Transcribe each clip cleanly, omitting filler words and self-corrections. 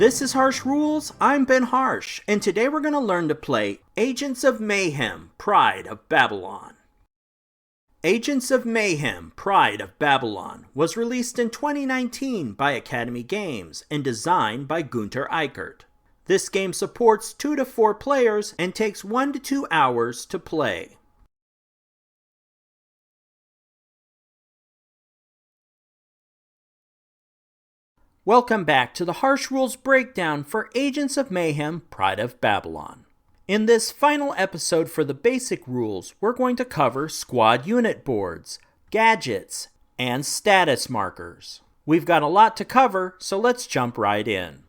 This is Harsh Rules, I'm Ben Harsh, and today we're going to learn to play Agents of Mayhem, Pride of Babylon. Agents of Mayhem, Pride of Babylon was released in 2019 by Academy Games and designed by Gunter Eichert. This game supports 2 to 4 players and takes 1 to 2 hours to play. Welcome back to the Harsh Rules breakdown for Agents of Mayhem, Pride of Babylon. In this final episode for the basic rules, we're going to cover squad unit boards, gadgets, and status markers. We've got a lot to cover, so let's jump right in.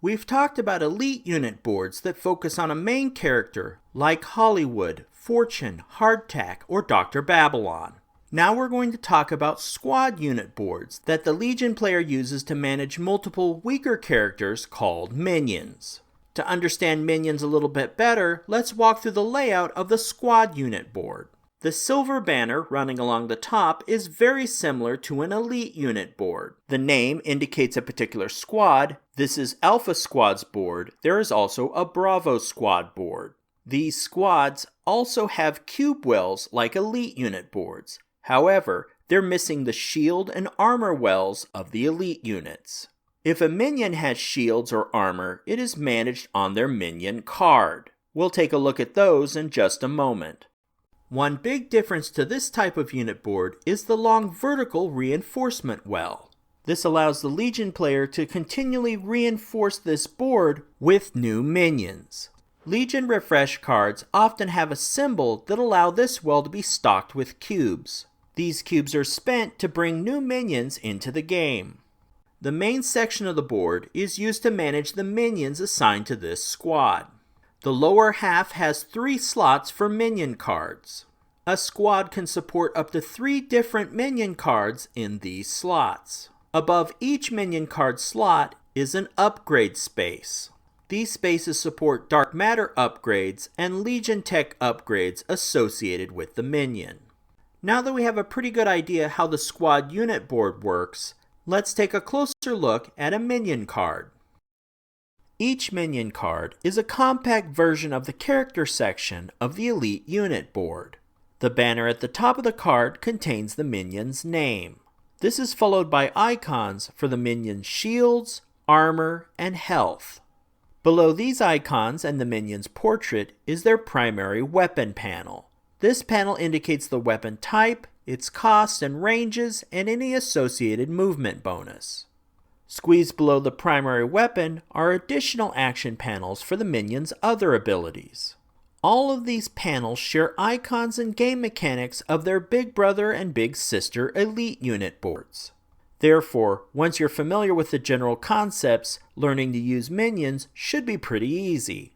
We've talked about elite unit boards that focus on a main character like Hollywood, Fortune, Hardtack, or Dr. Babylon. Now we're going to talk about squad unit boards that the Legion player uses to manage multiple weaker characters called minions. To understand minions a little bit better, let's walk through the layout of the squad unit board. The silver banner running along the top is very similar to an elite unit board. The name indicates a particular squad. This is Alpha Squad's board. There is also a Bravo Squad board. These squads also have cube wells like elite unit boards. However, they're missing the shield and armor wells of the elite units. If a minion has shields or armor, it is managed on their minion card. We'll take a look at those in just a moment. One big difference to this type of unit board is the long vertical reinforcement well. This allows the Legion player to continually reinforce this board with new minions. Legion refresh cards often have a symbol that allow this well to be stocked with cubes. These cubes are spent to bring new minions into the game. The main section of the board is used to manage the minions assigned to this squad. The lower half has 3 slots for minion cards. A squad can support up to 3 different minion cards in these slots. Above each minion card slot is an upgrade space. These spaces support dark matter upgrades and Legion tech upgrades associated with the minion. Now that we have a pretty good idea how the squad unit board works, let's take a closer look at a minion card. Each minion card is a compact version of the character section of the elite unit board. The banner at the top of the card contains the minion's name. This is followed by icons for the minion's shields, armor, and health. Below these icons and the minion's portrait is their primary weapon panel. This panel indicates the weapon type, its cost and ranges, and any associated movement bonus. Squeezed below the primary weapon are additional action panels for the minion's other abilities. All of these panels share icons and game mechanics of their big brother and big sister elite unit boards. Therefore, once you're familiar with the general concepts, learning to use minions should be pretty easy.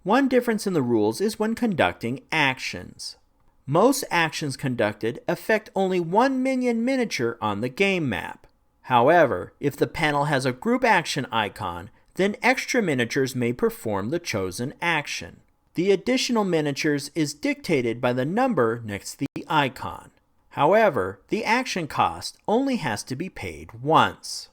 One difference in the rules is when conducting actions. Most actions conducted affect only one minion miniature on the game map. However, if the panel has a group action icon, then extra miniatures may perform the chosen action. The additional miniatures is dictated by the number next to the icon. However, the action cost only has to be paid once.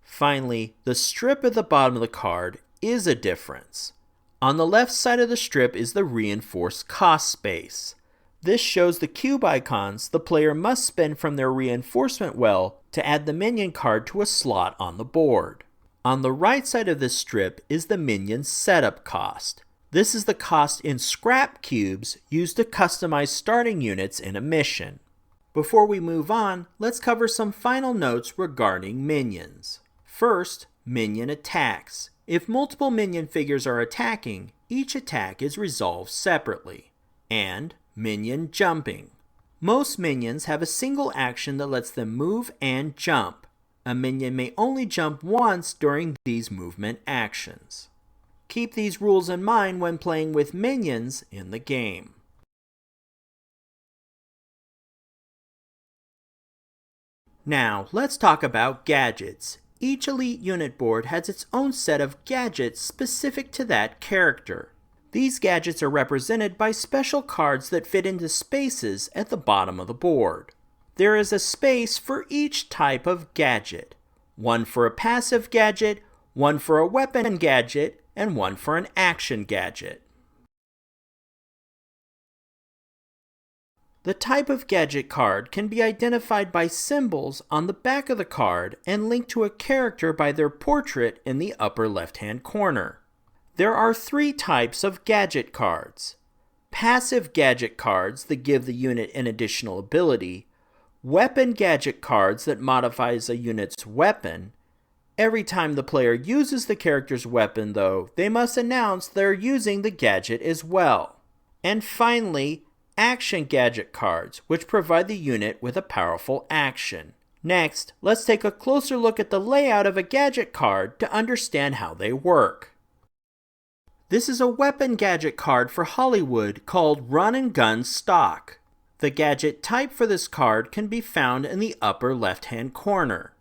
Finally, the strip at the bottom of the card is a difference. On the left side of the strip is the reinforced cost space. This shows the cube icons the player must spend from their reinforcement well to add the minion card to a slot on the board. On the right side of this strip is the minion's setup cost. This is the cost in scrap cubes used to customize starting units in a mission. Before we move on, let's cover some final notes regarding minions. First, minion attacks. If multiple minion figures are attacking, each attack is resolved separately. And minion jumping. Most minions have a single action that lets them move and jump. A minion may only jump once during these movement actions. Keep these rules in mind when playing with minions in the game. Now, let's talk about gadgets. Each elite unit board has its own set of gadgets specific to that character. These gadgets are represented by special cards that fit into spaces at the bottom of the board. There is a space for each type of gadget. One for a passive gadget, one for a weapon gadget and one for an action gadget. The type of gadget card can be identified by symbols on the back of the card and linked to a character by their portrait in the upper left-hand corner. There are 3 types of gadget cards: passive gadget cards that give the unit an additional ability, weapon gadget cards that modifies a unit's weapon. Every time the player uses the character's weapon, though, they must announce they're using the gadget as well. And finally, action gadget cards, which provide the unit with a powerful action. Next, let's take a closer look at the layout of a gadget card to understand how they work. This is a weapon gadget card for Hollywood called Run and Gun Stock. The gadget type for this card can be found in the upper left-hand corner.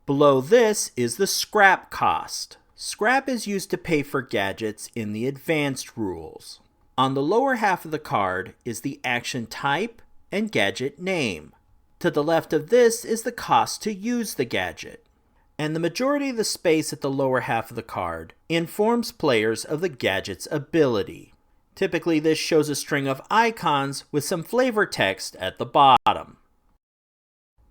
Below this is the scrap cost. Scrap is used to pay for gadgets in the advanced rules. On the lower half of the card is the action type and gadget name. To the left of this is the cost to use the gadget. And the majority of the space at the lower half of the card informs players of the gadget's ability. Typically, this shows a string of icons with some flavor text at the bottom.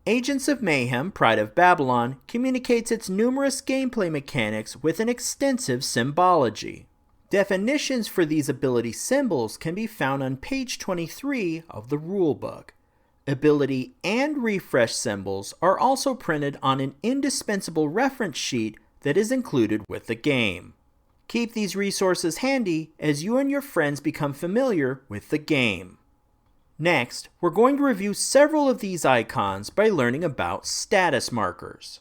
Agents of Mayhem, Pride of Babylon communicates its numerous gameplay mechanics with an extensive symbology. Definitions for these ability symbols can be found on page 23 of the rulebook. Ability and refresh symbols are also printed on an indispensable reference sheet that is included with the game. Keep these resources handy as you and your friends become familiar with the game. Next, we're going to review several of these icons by learning about status markers.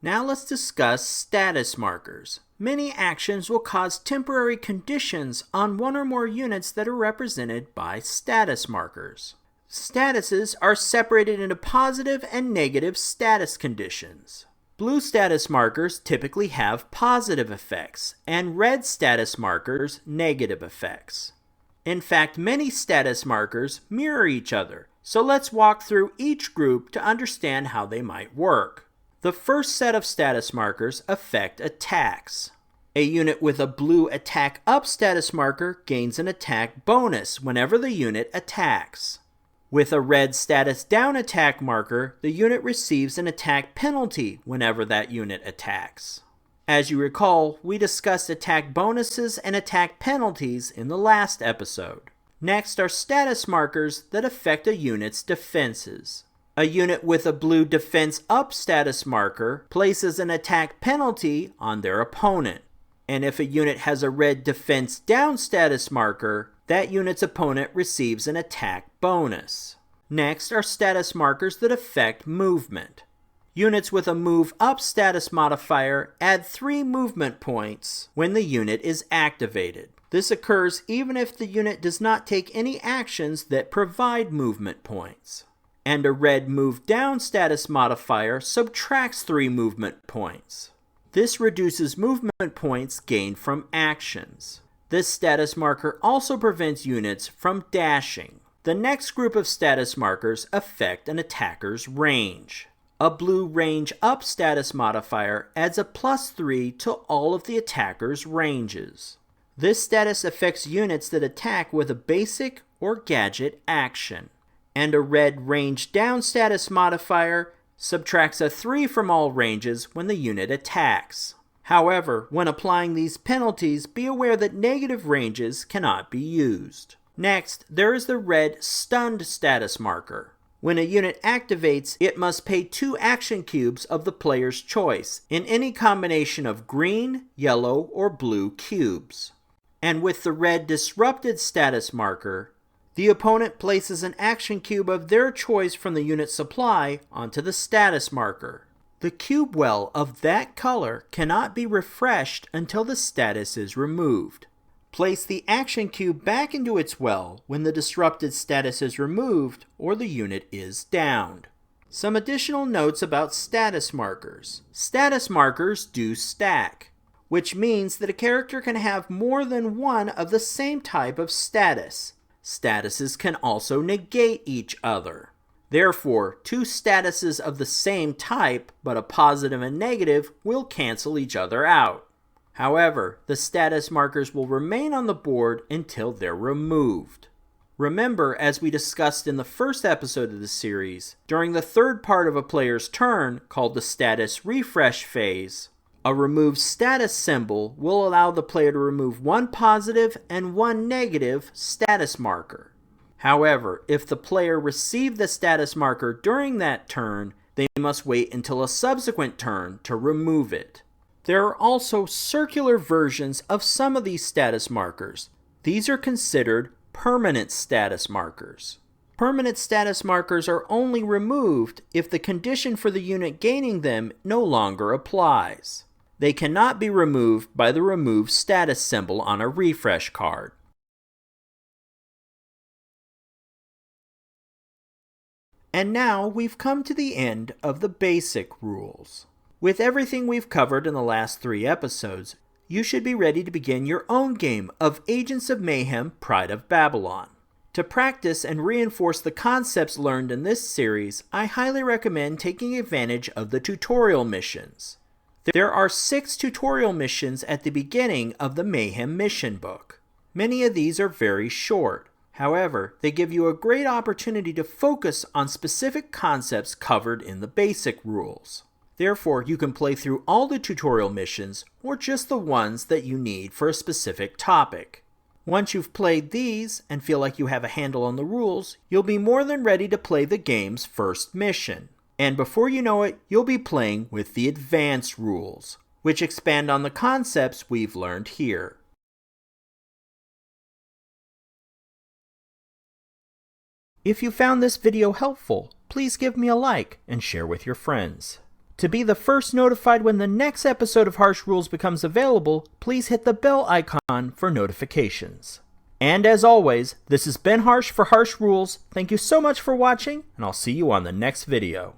Now let's discuss status markers. Many actions will cause temporary conditions on one or more units that are represented by status markers. Statuses are separated into positive and negative status conditions. Blue status markers typically have positive effects, and red status markers negative effects. In fact, many status markers mirror each other, so let's walk through each group to understand how they might work. The first set of status markers affect attacks. A unit with a blue attack up status marker gains an attack bonus whenever the unit attacks. With a red status down attack marker, the unit receives an attack penalty whenever that unit attacks. As you recall, we discussed attack bonuses and attack penalties in the last episode. Next are status markers that affect a unit's defenses. A unit with a blue defense up status marker places an attack penalty on their opponent. And if a unit has a red defense down status marker, that unit's opponent receives an attack bonus. Next are status markers that affect movement. Units with a move up status modifier add 3 movement points when the unit is activated. This occurs even if the unit does not take any actions that provide movement points. And a red move down status modifier subtracts 3 movement points. This reduces movement points gained from actions. This status marker also prevents units from dashing. The next group of status markers affect an attacker's range. A blue range up status modifier adds a +3 to all of the attacker's ranges. This status affects units that attack with a basic or gadget action. And a red range down status modifier subtracts a 3 from all ranges when the unit attacks. However, when applying these penalties, be aware that negative ranges cannot be used. Next, there is the red stunned status marker. When a unit activates, it must pay 2 action cubes of the player's choice in any combination of green, yellow, or blue cubes. And with the red disrupted status marker, the opponent places an action cube of their choice from the unit supply onto the status marker. The cube well of that color cannot be refreshed until the status is removed. Place the action cube back into its well when the disrupted status is removed or the unit is downed. Some additional notes about status markers. Status markers do stack, which means that a character can have more than one of the same type of status. Statuses can also negate each other. Therefore, two statuses of the same type, but a positive and negative, will cancel each other out. However, the status markers will remain on the board until they're removed. Remember, as we discussed in the first episode of the series, during the third part of a player's turn, called the status refresh phase, a remove status symbol will allow the player to remove one positive and one negative status marker. However, if the player received the status marker during that turn, they must wait until a subsequent turn to remove it. There are also circular versions of some of these status markers. These are considered permanent status markers. Permanent status markers are only removed if the condition for the unit gaining them no longer applies. They cannot be removed by the remove status symbol on a refresh card. And now we've come to the end of the basic rules. With everything we've covered in the last 3 episodes, you should be ready to begin your own game of Agents of Mayhem, Pride of Babylon. To practice and reinforce the concepts learned in this series, I highly recommend taking advantage of the tutorial missions. There are 6 tutorial missions at the beginning of the Mayhem mission book. Many of these are very short. However, they give you a great opportunity to focus on specific concepts covered in the basic rules. Therefore, you can play through all the tutorial missions or just the ones that you need for a specific topic. Once you've played these and feel like you have a handle on the rules, you'll be more than ready to play the game's first mission. And before you know it, you'll be playing with the advanced rules, which expand on the concepts we've learned here. If you found this video helpful, please give me a like and share with your friends. To be the first notified when the next episode of Harsh Rules becomes available, please hit the bell icon for notifications. And as always, this has been Harsh for Harsh Rules. Thank you so much for watching, and I'll see you on the next video.